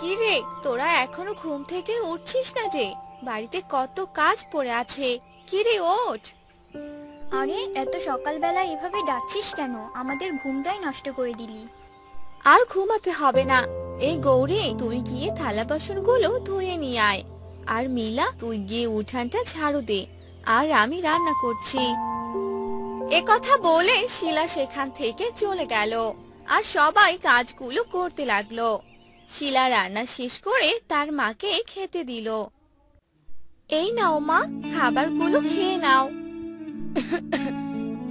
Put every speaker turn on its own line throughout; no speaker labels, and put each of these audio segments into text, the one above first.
কি রে, তোরা এখনো ঘুম থেকে উঠছিস না যে? বাড়িতে কত কাজ পড়ে আছে। কি রে, ওঠ।
আরে এত সকালবেলা এভাবে ডাকছিস কেন? আমাদের ঘুমটাই নষ্ট করে দিলি।
আর ঘুমাতে হবে না। এই গৌরী, তুই গিয়ে থালা বাসনগুলো ধুয়ে নিয়ে আয়। আর মিলা, তুই গিয়ে উঠানটা ঝাড়ু দে। আর আমি রান্না করছি। এ কথা বলে শিলা সেখান থেকে চলে গেল। আর সবাই কাজগুলো করতে লাগলো। শিলা রান্না শেষ করে তার মাকে খেতে দিল। এই নাও মা, খাবারগুলো খেয়ে নাও।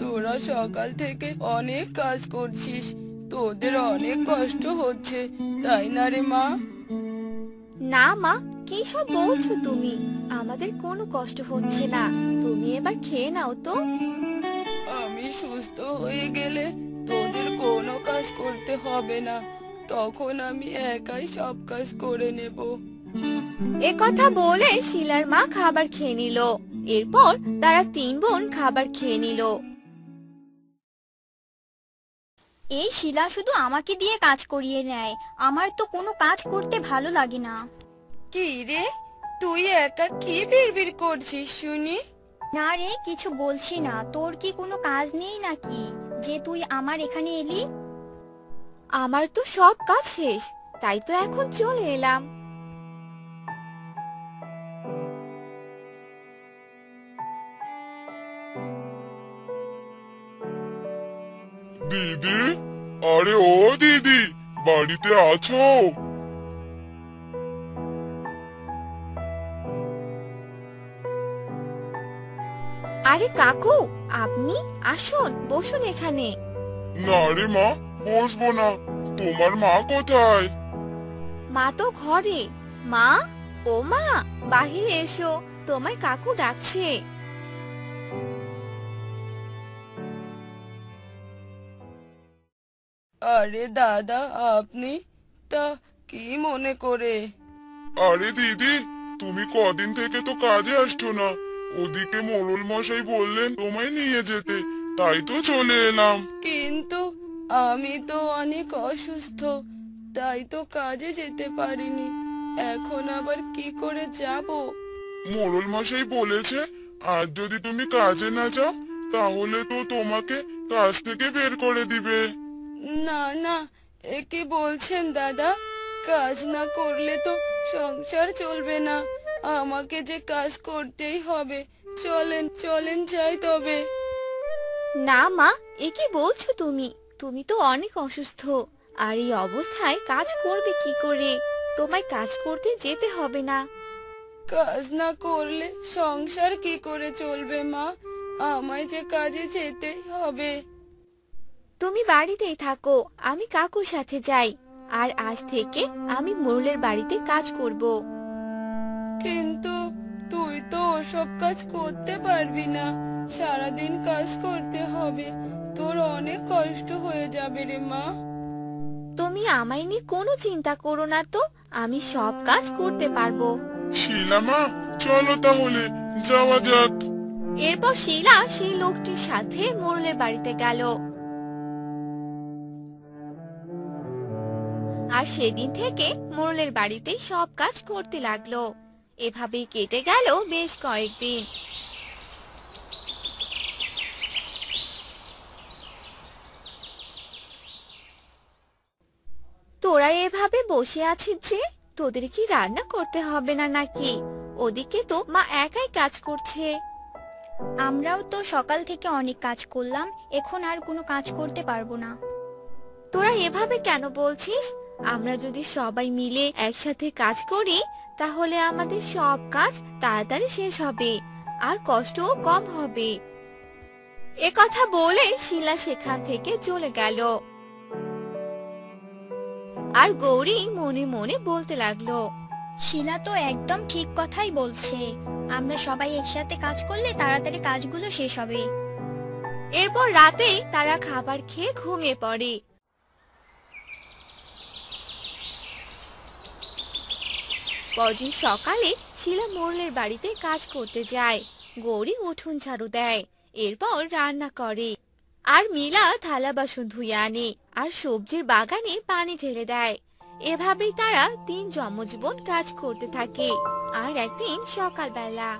তোরা সকাল থেকে অনেক কাজ করছিস, তোদের অনেক কষ্ট হচ্ছে, তাই না রে মা?
না মা, কি সব বলছো তুমি? আমাদের কোনো কষ্ট হচ্ছে না। তুমি এবার খেয়ে নাও তো।
আমি সুস্থ হয়ে গেলে তোদের কোনো কাজ করতে হবে না, তখন আমি একাই সব কাজ করে নেব।
এ কথা বলে শিলার মা খাবার খেয়ে নিল। এরপর তারা তিন বোন খাবার খেয়ে নিল।
এই শিলা শুধু আমাকে দিয়ে কাজ করিয়ে নেয়, আমার তো কোনো কাজ করতে ভালো লাগে না।
কি রে, তুই একা কি বিড়বিড় করছিস শুনি?
না রে, কিছু বলছি না। তোর কি কোনো কাজ নেই নাকি যে তুই আমার এখানে এলি?
আমার তো সব কাজ শেষ, তাই তো এখন চলে এলাম।
দিদি, আরে ও দিদি, বাড়িতে আছো?
আরে কাকু, আপনি আসুন, বসুন এখানে।
না রে মা, বসবো না। তোমার মা কোথায়?
মা তো ঘরে। মা, ও মা, বাহিরে এসো, তোমায় কাকু ডাকছে।
আরে দাদা, আপনি তা কি মনে করে?
আরে দিদি, তুমি কদিন থেকে তো কাজে আসছো না। ওদিকে মোড়ল মশাই বললেন তোমায় নিয়ে যেতে, তাই তো চলে এলাম।
কিন্তু আমি তো অনেক অসুস্থ, তাই তো কাজে যেতে পারিনি। এখন আবার কি করে যাব?
মোড়ল মশাই বলেছে আজ যদি তুমি কাজে না যাও তাহলে তো তোমাকে কাজ থেকে বের করে দিবে।
না না, এ কি বলছেন দাদা? কাজ না করলে তো সংসার চলবে না। আমাকে যে কাজ করতেই হবে। চলেন চলেন, যাই তবে।
না মা, এ কি বলছো তুমি? তুমি তো অনেক অসুস্থ। আর এই অবস্থায় কাজ করবে কি করে? তোমায় কাজ করতে যেতে হবে না।
কাজ না করলে সংসার কি করে চলবে মা? আমায় যে কাজে যেতেই হবে।
তুমি বাড়িতেই থাকো, আমি কাকুর সাথে যাই। আর আজ থেকে আমি মোড়লের বাড়িতে কাজ করব।
কিন্তু তুই তো ওসব কাজ করতে পারবি না, সারাদিন কাজ করতে হবে। তোর অনেক কষ্ট হয়ে যাবে রে মা।
তুমি আমায় নিয়ে কোনো চিন্তা করো না তো, আমি সব কাজ করতে পারবো।
শিলা মা, চলো তাহলে যাওয়া যাক।
এরপর শিলা সেই লোকটির সাথে মোড়লের বাড়িতে গেল। আর সেদিন থেকে মোড়লের বাড়িতে সব কাজ করতে লাগলো। এভাবেই কেটে গেল বেশ কয়েকদিন। তোরা এভাবে বসে আছিস যে, তোদের কি রান্না করতে হবে না নাকি? ওদিকে তো মা একাই কাজ করছে।
আমরাও তো সকাল থেকে অনেক কাজ করলাম, এখন আর কোনো কাজ করতে পারবো না।
তোরা এভাবে কেন বলছিস? আমরা যদি সবাই মিলে একসাথে কাজ করি তাহলে আমাদের সব কাজ তাড়াতাড়ি শেষ হবে আর কষ্টও কম হবে। এ কথা বলে শিলা সেখান থেকে চলে গেল। আর গৌরী মনে মনে বলতে লাগলো,
শিলা তো একদম ঠিক কথাই বলছে। আমরা সবাই একসাথে কাজ করলে তাড়াতাড়ি কাজগুলো শেষ হবে।
এরপর রাতেই তারা খাবার খেয়ে ঘুমিয়ে পড়ে। পরদিন সকালে শিলা মোড়লের বাড়িতে কাজ করতে যায়। গৌরী উঠোন ঝাড়ু দেয়, এরপর রান্না করে। আর মিলা থালা বাসন ধুয়ে আনে আর সবজির বাগানে পানি ঢেলে দেয়। এভাবেই তারা তিন যমজ বোন কাজ করতে থাকে। আর একদিন সকালবেলা,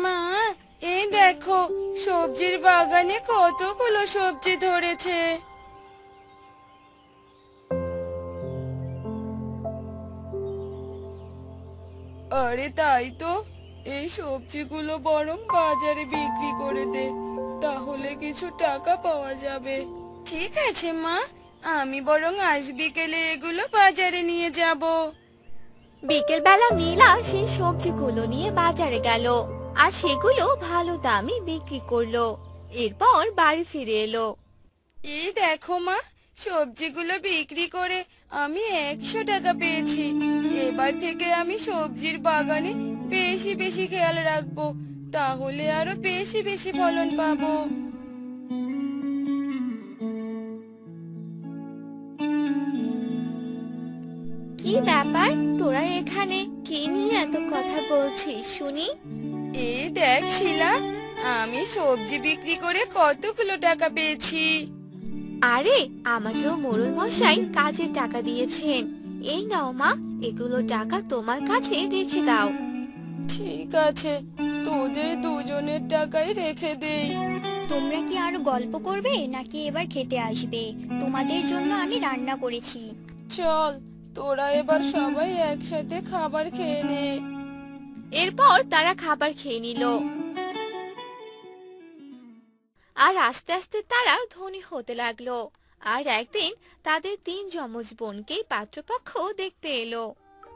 মা, এই দেখো সবজির বাগানে কতগুলো সবজি ধরেছে। আরে তাই তো, এই সবজিগুলো বরং বাজারে বিক্রি করে দে, তাহলে কিছু টাকা পাওয়া যাবে। ঠিক আছে মা, আমি বরং আজ বিকেলে এগুলো বাজারে নিয়ে যাব।
বিকেলবেলা মিলা সেই সবজিগুলো নিয়ে বাজারে গেল আর সেগুলো ভালো দামে বিক্রি করলো। এরপর বাড়ি ফিরে এলো।
এই দেখো মা, সবজিগুলো বিক্রি করে আমি 100 টাকা পেয়েছি। এবার থেকে আমি সবজির বাগানে বেশি বেশি খেয়াল রাখবো, তাহলে আরো বেশি বেশি ফলন পাবো।
কি ব্যাপার, তোরা এখানে কি নিয়ে এত কথা বলছিস শুনি?
এই দেখ শিলা, আমি সবজি বিক্রি করে কতগুলো টাকা পেয়েছি।
আরে, আমাকেও মোড়ল মশাই কাজের টাকা দিয়েছেন। এই নাও মা, এগুলো টাকা তোমার কাছে রেখে দাও।
ঠিক আছে, তোদের দুজনের টাকাই রেখে দেই।
তোমরা কি আরো গল্প করবে নাকি এবার খেতে আসবে? তোমাদের জন্য আমি রান্না করেছি।
চল, তোরা এবার সবাই একসাথে খাবার খেয়ে নে।
এরপর তারা খাবার খেয়ে নিল আর আস্তে আস্তে তারা ধনী হতে লাগলো। আর একদিন তাদের তিন যমজ বোনকে পাত্রপক্ষ দেখতে এলো।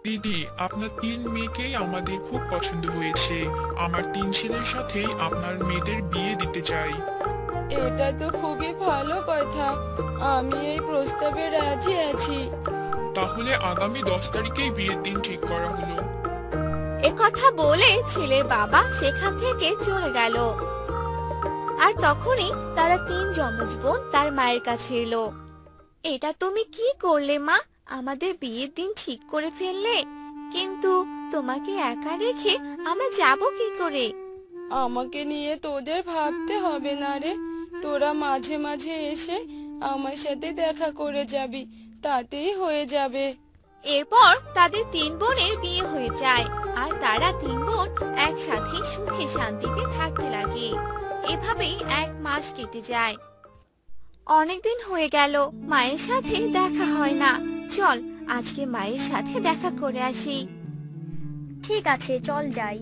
দিদি, আপনার তিন মেয়েকেই আমাদের খুব পছন্দ হয়েছে। আমার তিন ছেলের সাথেই আপনার মেয়েদের বিয়ে দিতে চাই।
এটা তো খুবই ভালো কথা, আমি এই প্রস্তাবে রাজি আছি।
তাহলে আগামী 10 তারিখেই বিয়ের দিন ঠিক করা হলো।
এ কথা বলে ছেলের বাবা সেখান থেকে চলে গেল। আর তখনই তারা তিন যমজ বোন তার মায়ের কাছে এলো। এটা তুমি কি করলে মা? আমাদের বিয়ের দিন ঠিক করে ফেললে, কিন্তু তোমাকে একা রেখে আমরা যাব কি করে?
আমাকে নিয়ে তোদের ভাবতে হবে না রে, তোরা মাঝে মাঝে এসে আমার সাথে দেখা করে যাবি, তাতেই হয়ে যাবে।
এরপর তাদের তিন বোনের বিয়ে হয়ে যায় আর তারা তিন বোন একসাথে সুখে শান্তিতে থাকতে লাগে। এভাবেই 1 মাস কেটে যায়। অনেকদিন হয়ে গেল মায়ের সাথে দেখা হয় না। চল আজকে মায়ের সাথে দেখা করে আসি।
ঠিক আছে, চল যাই।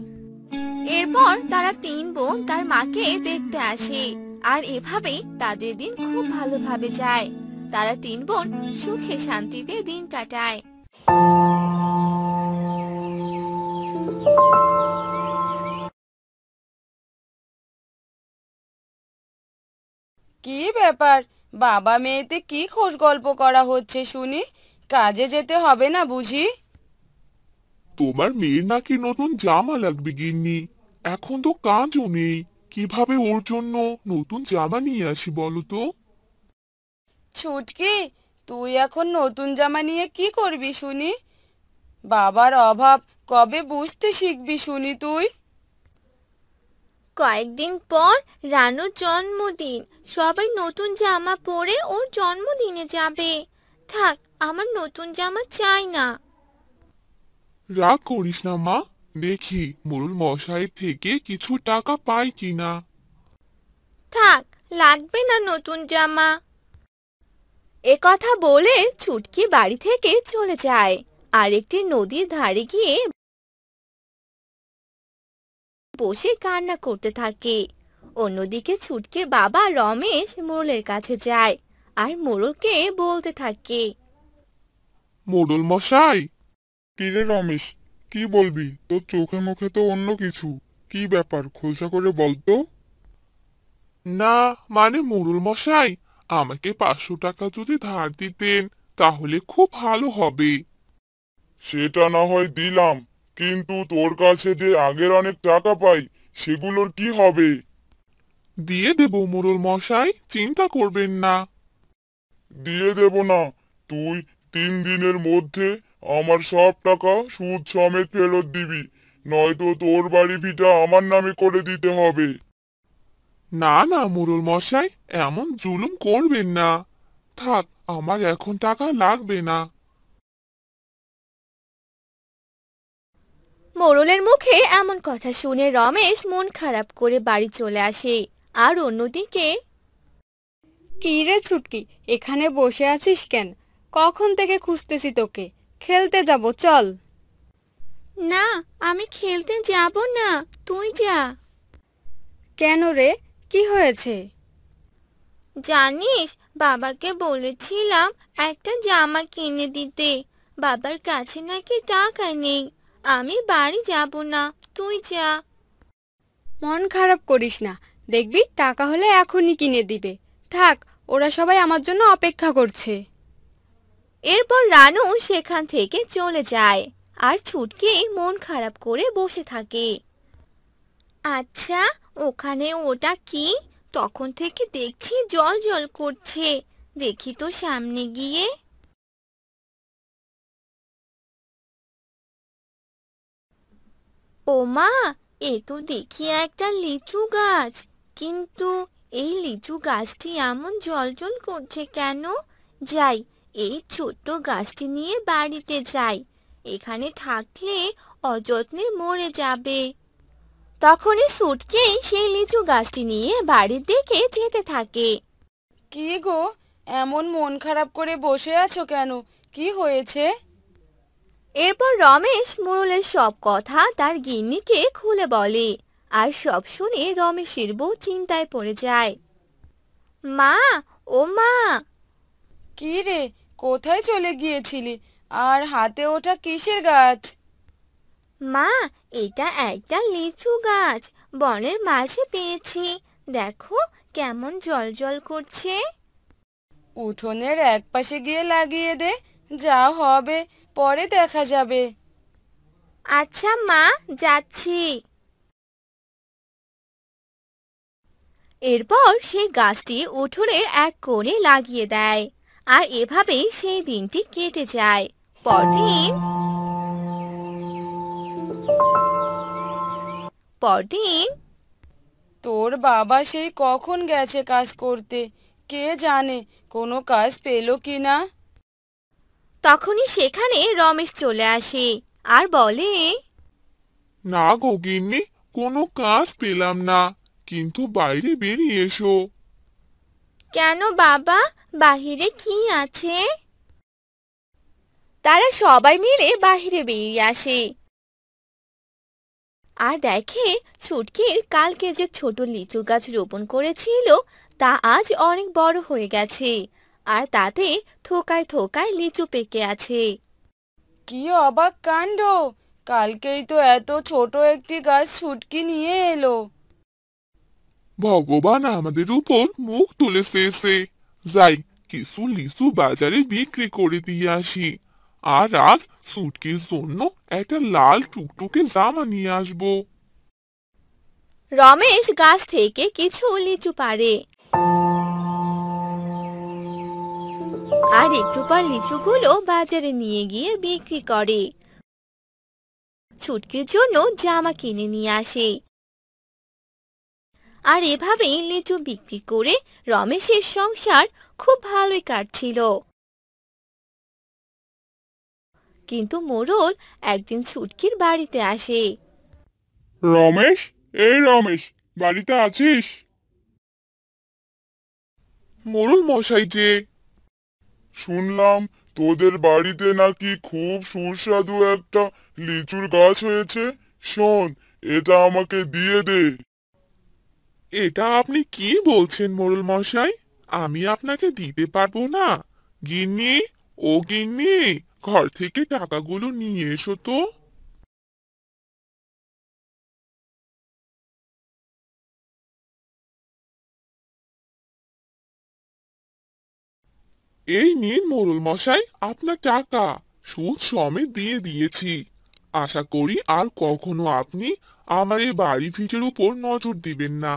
এরপর তারা তিন বোন তার মাকে দেখতে আসে আর এভাবেই তাদের দিন খুব ভালোভাবে যায়। তারা তিন বোন সুখে শান্তিতে দিন কাটায়।
কি ব্যাপার, বাবা মেয়েতে কি খোশ গল্প করা হচ্ছে শুনি? কাজে যেতে হবে না বুঝি?
তোমার মেয়ের নাকি নতুন জামা লাগবে গিন্নি। এখন তো কাজও নেই, কিভাবে ওর জন্য নতুন জামা নিয়ে আসি বলো তো?
ছুটকি, তুই এখন নতুন জামা নিয়ে কি করবি শুনি? বাবার অভাব কবে বুঝতে শিখবি শুনি তুই?
কয়েকদিন পর রানুর জন্মদিন, সবাই নতুন জামা পরে ওর জন্মদিনে যাবে। থাক, আমার নতুন জামা চাই না।
রাগ করিস না মা, দেখি মোড়ল মশাই থেকে কিছু টাকা পাই কিনা।
থাক, লাগবে না নতুন জামা। এ কথা বলে ছুটকি বাড়ি থেকে চলে যায় আর একটি নদীর ধারে গিয়ে বসে কান্না করতে থাকে। অন্যদিকে ছুটকির বাবা রমেশ মোড়লের কাছে যায় আর মোড়লকে বলতে থাকে।
মোড়ল মশাই। কি রে রমেশ, কি বলবি? তোর চোখে মুখে তো অন্য কিছু। কি ব্যাপার, খোলসা করে বলতো। না মানে মোড়ল মশাই, আমাকে 500 টাকা যদি ধার দিতেন তাহলে খুব ভালো হবে। সেটা না হয় দিলাম, কিন্তু তোর কাছে যে আগের অনেক টাকা পাই সেগুলোর কি হবে? দিয়ে দেব মোড়ল মশাই, চিন্তা করবেন না। দিয়ে দেব না, তুই 3 দিনের মধ্যে আমার সব টাকা সুদ সমেত ফেরত দিবি, নয়তো তোর বাড়ি ভিটা আমার নামে করে দিতে হবে। না না মোড়ল মশাই, এমন জুলুম করবেন না। থাক, আমার এখন টাকা লাগবে না।
মোড়লের মুখে এমন কথা শুনে রমেশ মন খারাপ করে বাড়ি চলে আসে। আর অন্যদিকে
কি রে ছুটকি, এখানে বসে আছিস কেন? কখন থেকে খুঁজতেছি তোকে। খেলতে যাব, চল।
না, আমি খেলতে যাব না, তুই যা।
কেন রে, কি হয়েছে?
জানিস, বাবাকে বলেছিলাম একটা জামা কিনে দিতে। বাবার কাছে নাকি টাকা নেই। আমি বাড়ি যাব না, তুই যা।
মন খারাপ করিস না, দেখবি টাকা হলে এখনই কিনে দিবে। থাক, ওরা সবাই আমার জন্য অপেক্ষা করছে।
এরপর রানু সেখান থেকে চলে যায়। আর ছুটকি মন খারাপ করে বসে থাকে। আচ্ছা, ওখানে ওটা কি? তখন থেকে দেখছি জল জল করছে। দেখি তো সামনে গিয়ে। ও মা, এ তো দেখি একটা লিচু গাছ। কিন্তু এই লিচু গাছটি এমন জল করছে কেন? যাই, এই ছোট্ট গাছটি নিয়ে বাড়িতে যাই। এখানে থাকলে অযত্নে মরে যাবে। তখনই ছুটকি সেই লিচু গাছটি নিয়ে বাড়ির দিকে যেতে থাকে।
কি গো, এমন মন খারাপ করে বসে আছো কেন? কি হয়েছে?
এরপর রমেশ মোড়লের সব কথা তার গিন্নিকে খুলে বলে। আর সব শুনে রমেশের বউ চিন্তায় পড়ে যায়। মা, ও মা।
কি রে, কোথায় চলে গিয়েছিলি? আর হাতে ওঠা কিসের গাছ?
মা, এটা একটা লিচু গাছ। বনের মাঝে পেয়েছি। দেখো কেমন জল করছে।
উঠোনের এক পাশে গিয়ে লাগিয়ে দে, যা হবে পরে দেখা যাবে।
আচ্ছা মা, যাচ্ছি। এরপর সেই গাছটি উঠোনের এক কোণে লাগিয়ে দেয়। আর এভাবেই সেই দিনটি কেটে যায়। পরদিন
তোর বাবা সেই কখন গেছে কাজ করতে, কে জানে কোনো কাজ পেলো কি না।
তখনই সেখানে রমেশ চলে আসে আর বলে,
না গো গিন্নি, কোনো কাজ পেলাম না, কিন্তু বাইরে বেরিয়ে এসো।
কেন বাবা, বাহিরে কি আছে? তারা সবাই মিলে বাহিরে বেরিয়ে আসে। আর দেখে ছুটকির কালকে যে ছোট লিচু গাছ রোপণ করেছিল তা আজ অনেক বড় হয়ে গেছে। আর তাতে থোকায় থোকায় লিচু পেকে আছে।
কি অবাক কাণ্ড! কালকেই তো এত ছোট একটি গাছ ছুটকি নিয়ে এলো।
ভগবান আমাদের উপর মুখ তুলেছে এসে। যাই, কিছু লিচু বাজারে বিক্রি করে দিয়ে আসি। আর আজ সুটকির জন্য একটা লাল টুকটুকে জামা নিয়ে আসবো।
রমেশ গাছ থেকে কিছু লিচু পাড়ে। আর একটু পর লিচুগুলো বাজারে নিয়ে গিয়ে বিক্রি করে। ছুটকির জন্য জামা কিনে নিয়ে আসে। আর এভাবেই লিচু বিক্রি করে রমেশের সংসার খুব ভালোই কাটছিল। কিন্তু মোড়ল একদিন ছুটকির বাড়িতে আসে।
রমেশ, এই রমেশ, বাড়িতে আছিস? মোড়ল মশাই যে। শুনলাম তোদের বাড়িতে নাকি খুব সুস্বাদু একটা লিচুর গাছ হয়েছে। শোন, এটা আমাকে দিয়ে দে। এটা আপনি কি বলছেন মোড়ল মশাই? আমি আপনাকে দিতে পারবো না। গিন্নি, ও গিন্নি, ঘর থেকে টাকাগুলো নিয়ে এসো তো। এই নিন মোড়ল মশাই আপনার টাকা, সুদ সমেত দিয়ে দিয়েছি। আশা করি আর কখনো আপনি আমার এই বাড়ি ভিটের উপর নজর দিবেন না।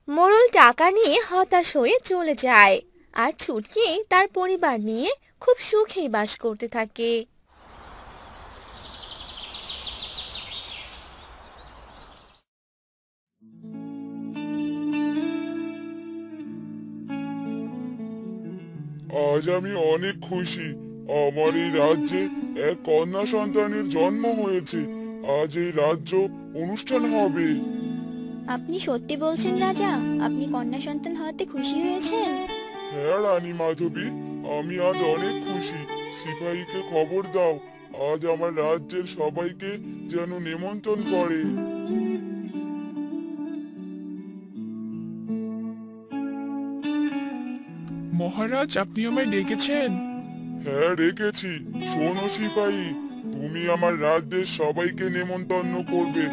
মোড়ল টাকা নিয়ে হতাশ হয়ে চলে যায়। আর ছুটকি তার পরিবার নিয়ে খুব সুখেই বাস করতে থাকে।
আজ আমি অনেক খুশি। আমার এই রাজ্যে এক কন্যা সন্তানের জন্ম হয়েছে। আজ এই রাজ্য অনুষ্ঠান হবে।
আপনি সত্যি বলছেন রাজা? আপনি কন্যা সন্তান হওয়াতে খুশি হয়েছেন?
হ্যাঁ রানী মাধবী, আমি আজ অনেক খুশি। সিপাহীকে খবর দাও, আজ আমার রাজ্যের সবাইকে যেন নিমন্ত্রণ করে।
মহারাজ, আপনি আমায় ডেকেছেন?
হ্যাঁ রেখেছি। শোনো সিপাহী, তুমি আমার রাজ্যের সবাইকে নেমন্তন্ন করবে।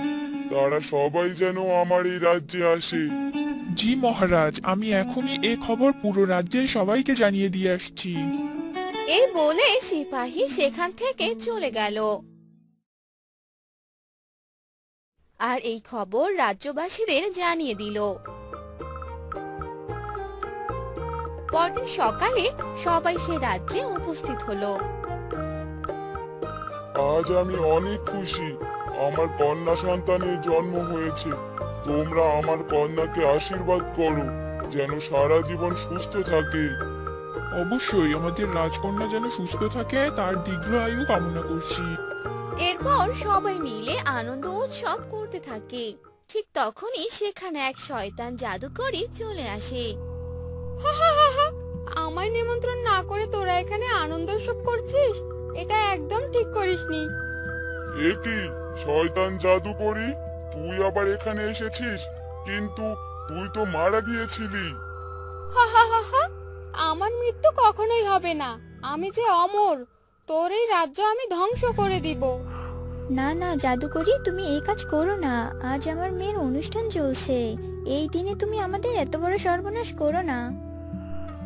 তারা সবাই যেন আমার এই রাজ্যে আসে।
জি মহারাজ, আমি এখনই এ খবর পুরো রাজ্যের সবাইকে জানিয়ে দিয়ে আসছি।
এই বলে সিপাহী সেখান থেকে চলে গেল। আর এই খবর রাজ্যবাসীদের জানিয়ে দিল। পরদিন সকালে সবাই সে রাজ্যে উপস্থিত হলো।
আজ আমি অনেক খুশি। আমার কন্যা সন্তানের জন্ম হয়েছে। তোমরা আমার কন্যাকে আশীর্বাদ করো, যেন সারা জীবন সুস্থ থাকে।
অবশ্যই, আমাদের রাজকন্যা যেন সুস্থ থাকে তার দীর্ঘ আয়ু কামনা করছি।
এরপর সবাই মিলে আনন্দ উৎসব করতে থাকে। ঠিক তখনই সেখানে এক শয়তান জাদুকরী চলে আসে।
আমায় নিমন্ত্রণ না করে তোরা এখানে আনন্দ উৎসব করছিস? এটা একদম ঠিক করিসনি।
এ কি শয়তান জাদুকরী, তুই আবার এখানে এসেছিস? কিন্তু তুই তো মারা গিয়েছিলি।
আমার মৃত্যু কখনোই হবে না। আমি যে অমর, তোর এই রাজ্য আমি ধ্বংস করে দিব।
না না জাদুকরি, তুমি এই কাজ করো না। আজ আমার মেয়ের অনুষ্ঠান চলছে। এই দিনে তুমি আমাদের এত বড় সর্বনাশ করো না।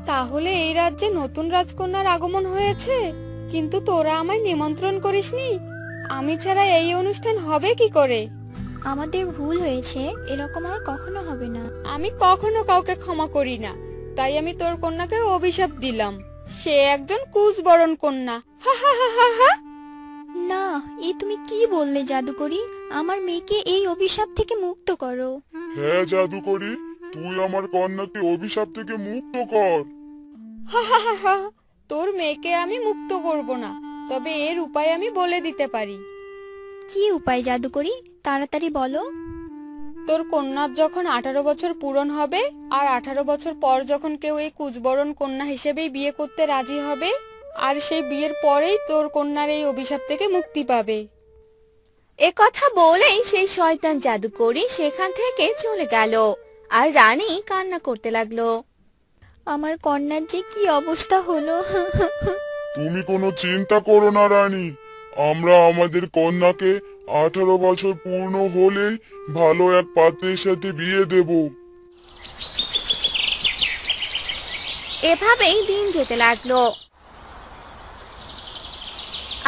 তাহলে এই রাজ্যে নতুন রাজকন্যার আগমন হয়েছে, কিন্তু তোরা আমায় নিমন্ত্রণ করিসনি। আমি ছাড়া এই অনুষ্ঠান হবে কি করে?
আমাদের ভুল হয়েছে, এরকম আর কখনো হবে না।
আমি কখনো কাউকে ক্ষমা করি না। তাই আমি তোর কন্যাকে অভিশাপ দিলাম। সে একজন কুশবরণ কন্যা।
না, এই তুমি কি বললে জাদুকরি? আমার মেয়েকে এই অভিশাপ থেকে মুক্ত করো।
হ্যাঁ জাদুকরী, তুই আমার কন্যাকে অভিশাপ থেকে মুক্ত কর।
তোর মেয়েকে আমি মুক্ত করব না, তবে এর উপায় আমি বলে দিতে পারি।
কি উপায় জাদুকরি? তাড়াতাড়ি বলো।
তোর কন্যার যখন 18 বছর পূরণ হবে, আর 18 বছর পর যখন কেউ এই কুশবরণ কন্যা হিসেবেই বিয়ে করতে রাজি হবে, আর সেই বিয়ের পরেই তোর কন্যার এই অভিশাপ থেকে মুক্তি পাবে।
এ কথা বলেই সেই শয়তান জাদুকরী সেখান থেকে চলে গেল। আর রানী কান্না করতে লাগলো।
আমার কন্যার যে কি অবস্থা হলো।
তুমি কোনো চিন্তা করো না রানী, আমরা আমাদের কন্যাকে 18 বছর পূর্ণ হলেই ভালো এক পাত্রের সাথে বিয়ে দেব।
এভাবেই দিন যেতে লাগলো।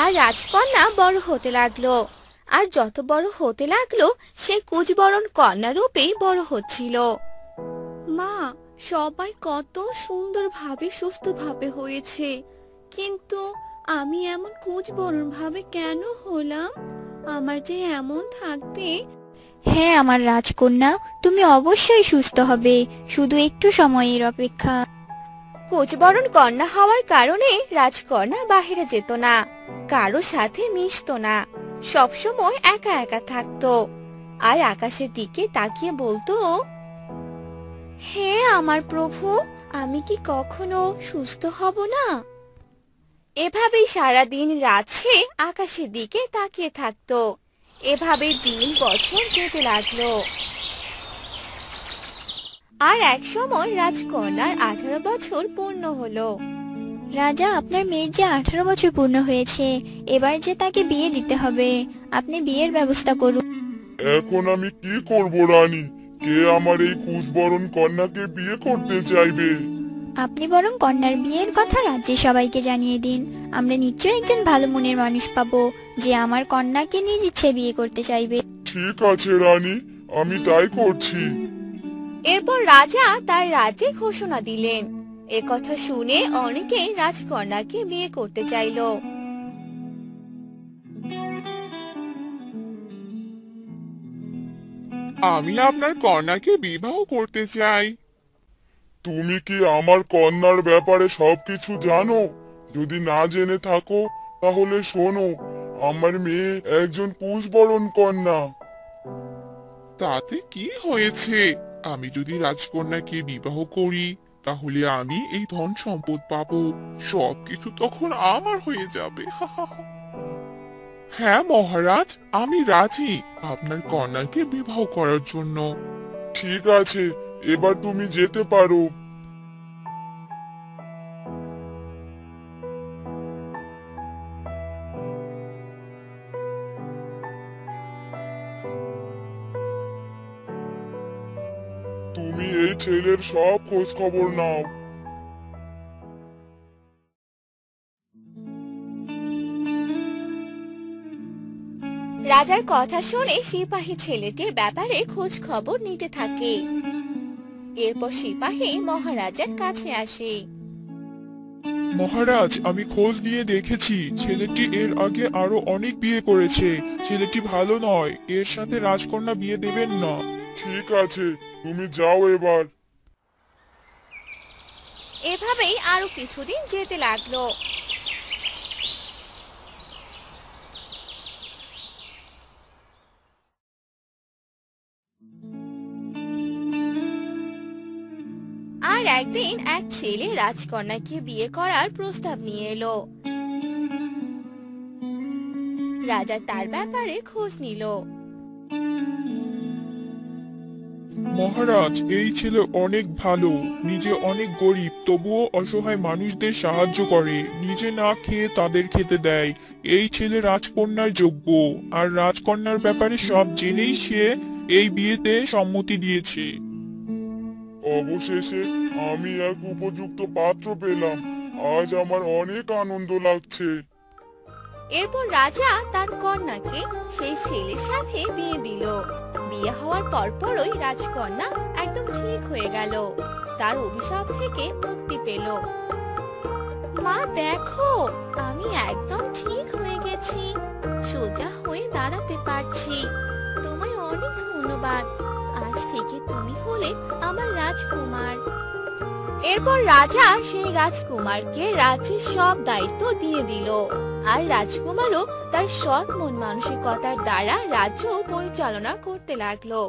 আর রাজকন্যা বড় হতে লাগলো। আর যত বড় হতে লাগলো, সে কুঁজবরণ কন্যা রূপেই বড় হচ্ছিল। মা, সবাই কত সুন্দরভাবে সুস্থভাবে হয়েছে, কিন্তু আমি এমন কুঁজবরণ ভাবে কেন হলাম? আমার যে এমন থাকতে।
হ্যাঁ আমার রাজকন্যা, তুমি অবশ্যই সুস্থ হবে, শুধু একটু সময়ের অপেক্ষা।
কুঁজবরণ কন্যা হওয়ার কারণে রাজকন্যা বাহিরে যেত না, কারো সাথে মিশতো না, সবসময় একা একা থাকতো। আর আকাশের দিকে তাকিয়ে বলতো, হে আমার প্রভু, আমি কি কখনো সুস্থ হব না? এভাবেই সারাদিন রাত সে আকাশের দিকে তাকিয়ে থাকতো। এভাবেই দিন বছর যেতে লাগলো। আর এক সময় রাজকন্যার 18 বছর পূর্ণ হলো।
রাজা, আপনার মেয়ের যে 18 বছর পূর্ণ হয়েছে, এবার যে তাকে বিয়ে দিতে হবে। আপনি বিয়ের ব্যবস্থা করুন।
এখন আমি কি করব রানী? কে আমার এই কুশবরণ কন্যাকে বিয়ে করতে চাইবে?
আপনি বরং কন্যার বিয়ের কথা রাজ্যের সবাইকে জানিয়ে দিন। আমরা নিশ্চয়ই একজন ভালো মনের মানুষ পাবো, যে আমার কন্যাকে নিজ ইচ্ছে বিয়ে করতে চাইবে।
ঠিক আছে রানী, আমি তাই করছি।
এরপর রাজা তার রাজ্যে ঘোষণা দিলেন। এ কথা শুনে অনেকেই রাজকন্যাকে বিয়ে করতে চাইলো।
আমি আপনার কন্যাকে বিবাহ করতে চাই।
তুমি কি আমার কন্যার ব্যাপারে সবকিছু জানো? যদি না জেনে থাকো তাহলে শোনো, আমার মেয়ে একজন কুশবরণ কন্যা।
তাতে কি হয়েছে? আমি যদি রাজকন্যাকে বিবাহ করি তাহলে আমি এই ধন সম্পদ পাবো, সবকিছু তখন আমার হয়ে যাবে। হ্যাঁ মহারাজ, আমি রাজি আপনার কন্যাকে বিবাহ করার জন্য।
ঠিক আছে, এবার তুমি যেতে পারো। তুমি এই ছেলের সব খোঁজ খবর নাও।
রাজার কথা শুনে সিপাহী ছেলেটির ব্যাপারে খোঁজ খবর নিতে থাকে। এরপর সিপাহী মহারাজার কাছে আসে।
মহারাজ, আমি খোঁজ নিয়ে দেখেছি ছেলেটি এর আগে আরো অনেক বিয়ে করেছে। ছেলেটি ভালো নয়, এর সাথে রাজকন্যা বিয়ে দেবেন না।
ঠিক আছে, তুমি যাও এবার।
এভাবেই আরো কিছুদিন যেতে লাগলো। আর একদিন এক ছেলে রাজকন্যাকে বিয়ে করার প্রস্তাব নিয়ে এলো। রাজা তার ব্যাপারে খোঁজ নিল।
মহারাজ, এই ছেলে অনেক ভালো, নিজে অনেক গরিব তবুও অসহায় মানুষদের সাহায্য করে, নিজে না খেয়ে তাদের খেতে দেয়। এই ছেলে রাজকন্যার যোগ্য, আর রাজকন্যার ব্যাপারে সব জেনেই সে এই বিয়েতে সম্মতি দিয়েছে।
অবশেষে আমি এক উপযুক্ত পাত্র পেলাম, আজ আমার অনেক আনন্দ লাগছে।
এরপর রাজা তার কন্যাকে সেই ছেলের সাথে বিয়ে দিল। বিয়ে হওয়ার পরপরই রাজকন্যা একদম ঠিক হয়ে গেল, তার অভিশাপ থেকে মুক্তি পেল। মা দেখো, আমি একদম ঠিক হয়ে গেছি, সোজা হয়ে দাঁড়াতে পারছি। তোমায় অনেক ধন্যবাদ, আজ থেকে তুমি হলে আমার রাজকুমার। এরপর রাজা সেই রাজকুমারকে রাজ্যের সব দায়িত্ব দিয়ে দিল, আর রাজকুমারও তার সৎ মন মানসিকতার দ্বারা রাজ্য পরিচালনা করতে লাগলো।